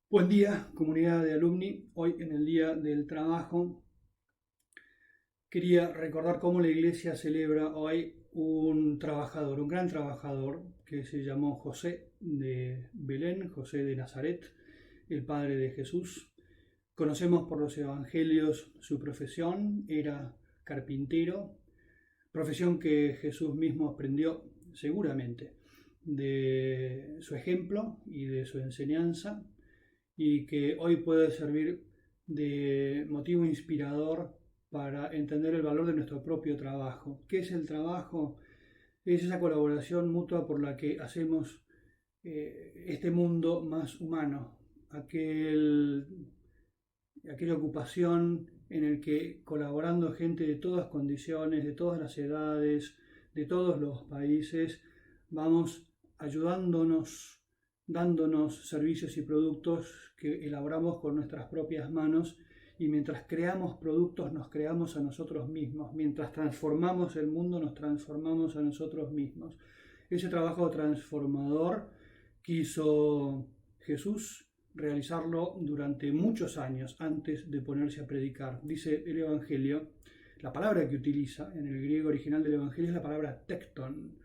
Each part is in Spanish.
Buen día, comunidad de alumni. Hoy en el Día del Trabajo quería recordar cómo la iglesia celebra hoy un trabajador, un gran trabajador que se llamó José de Belén, José de Nazaret, el padre de Jesús. Conocemos por los evangelios su profesión, era carpintero, profesión que Jesús mismo aprendió seguramente de su ejemplo y de su enseñanza y que hoy puede servir de motivo inspirador para entender el valor de nuestro propio trabajo. ¿Qué es el trabajo? Es esa colaboración mutua por la que hacemos este mundo más humano, aquella ocupación en el que colaborando gente de todas condiciones, de todas las edades, de todos los países, vamos ayudándonos, dándonos servicios y productos que elaboramos con nuestras propias manos, y mientras creamos productos nos creamos a nosotros mismos, mientras transformamos el mundo nos transformamos a nosotros mismos. Ese trabajo transformador quiso Jesús realizarlo durante muchos años antes de ponerse a predicar. Dice el Evangelio, la palabra que utiliza en el griego original del Evangelio es la palabra tecton,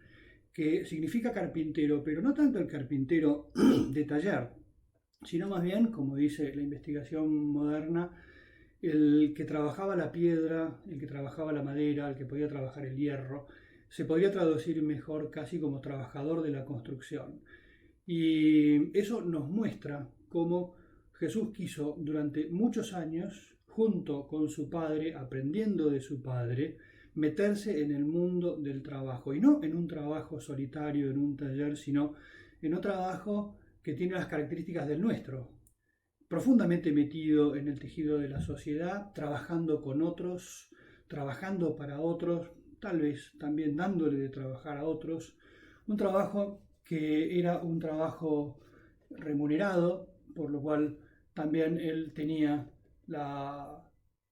que significa carpintero, pero no tanto el carpintero de taller, sino más bien, como dice la investigación moderna, el que trabajaba la piedra, el que trabajaba la madera, el que podía trabajar el hierro. Se podría traducir mejor casi como trabajador de la construcción. Y eso nos muestra cómo Jesús quiso durante muchos años, junto con su padre, aprendiendo de su padre, meterse en el mundo del trabajo. Y no en un trabajo solitario, en un taller, sino en un trabajo que tiene las características del nuestro, profundamente metido en el tejido de la sociedad, trabajando con otros, trabajando para otros, tal vez también dándole de trabajar a otros. Un trabajo que era un trabajo remunerado, por lo cual también él tenía la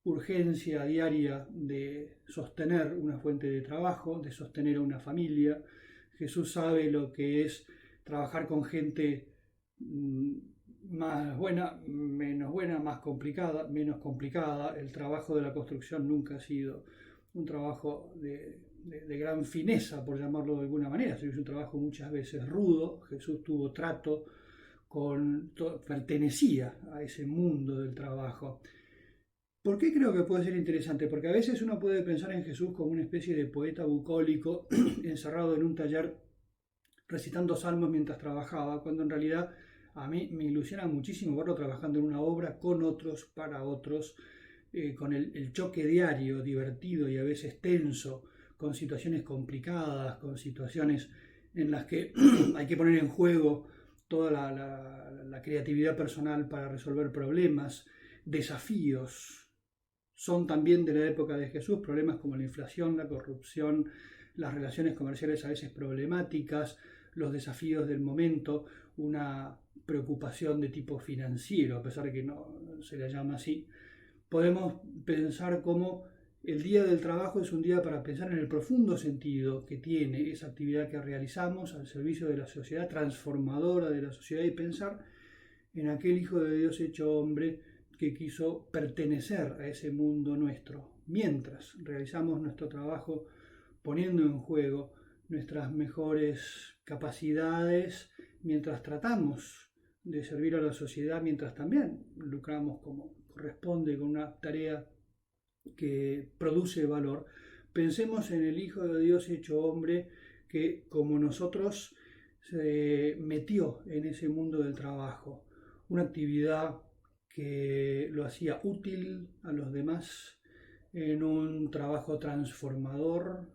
urgencia diaria de sostener una fuente de trabajo, de sostener a una familia. Jesús sabe lo que es trabajar con gente más buena, más complicada, menos complicada. El trabajo de la construcción nunca ha sido un trabajo de gran fineza, por llamarlo de alguna manera. Es un trabajo muchas veces rudo. Jesús tuvo trato pertenecía a ese mundo del trabajo. ¿Por qué creo que puede ser interesante? Porque a veces uno puede pensar en Jesús como una especie de poeta bucólico encerrado en un taller recitando salmos mientras trabajaba, cuando en realidad a mí me ilusiona muchísimo verlo trabajando en una obra con otros, para otros, con el choque diario, divertido y a veces tenso, con situaciones complicadas, con situaciones en las que hay que poner en juego toda la creatividad personal para resolver problemas, desafíos. Son también de la época de Jesús problemas como la inflación, la corrupción, las relaciones comerciales a veces problemáticas, los desafíos del momento, una preocupación de tipo financiero, a pesar de que no se la llama así. Podemos pensar cómo el día del trabajo es un día para pensar en el profundo sentido que tiene esa actividad que realizamos al servicio de la sociedad, transformadora de la sociedad, y pensar en aquel Hijo de Dios hecho hombre que quiso pertenecer a ese mundo nuestro, mientras realizamos nuestro trabajo poniendo en juego nuestras mejores capacidades, mientras tratamos de servir a la sociedad, mientras también lucramos como corresponde con una tarea que produce valor. Pensemos en el Hijo de Dios hecho hombre que, como nosotros, se metió en ese mundo del trabajo, una actividad que lo hacía útil a los demás, en un trabajo transformador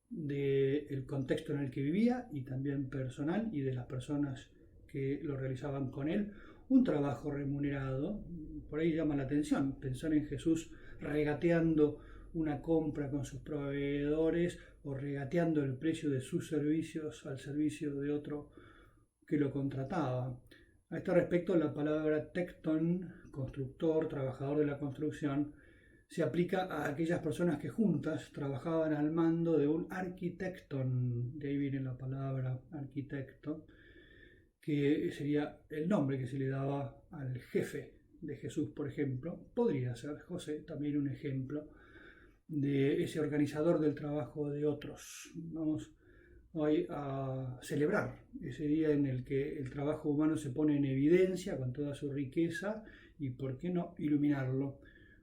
del contexto en el que vivía y también personal y de las personas que lo realizaban con él. Un trabajo remunerado, por ahí llama la atención pensar en Jesús regateando una compra con sus proveedores o regateando el precio de sus servicios al servicio de otro que lo contrataba. A este respecto, la palabra tecton, constructor, trabajador de la construcción, se aplica a aquellas personas que juntas trabajaban al mando de un arquitecton, de ahí viene la palabra arquitecto, que sería el nombre que se le daba al jefe de Jesús, por ejemplo. Podría ser José también un ejemplo de ese organizador del trabajo de otros. Vamos hoy a celebrar ese día en el que el trabajo humano se pone en evidencia con toda su riqueza y, ¿por qué no?, iluminarlo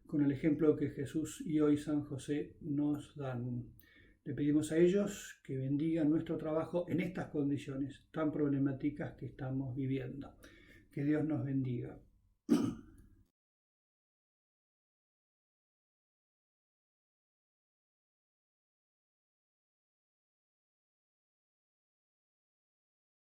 con el ejemplo que Jesús y hoy San José nos dan. Le pedimos a ellos que bendigan nuestro trabajo en estas condiciones tan problemáticas que estamos viviendo. Que Dios nos bendiga.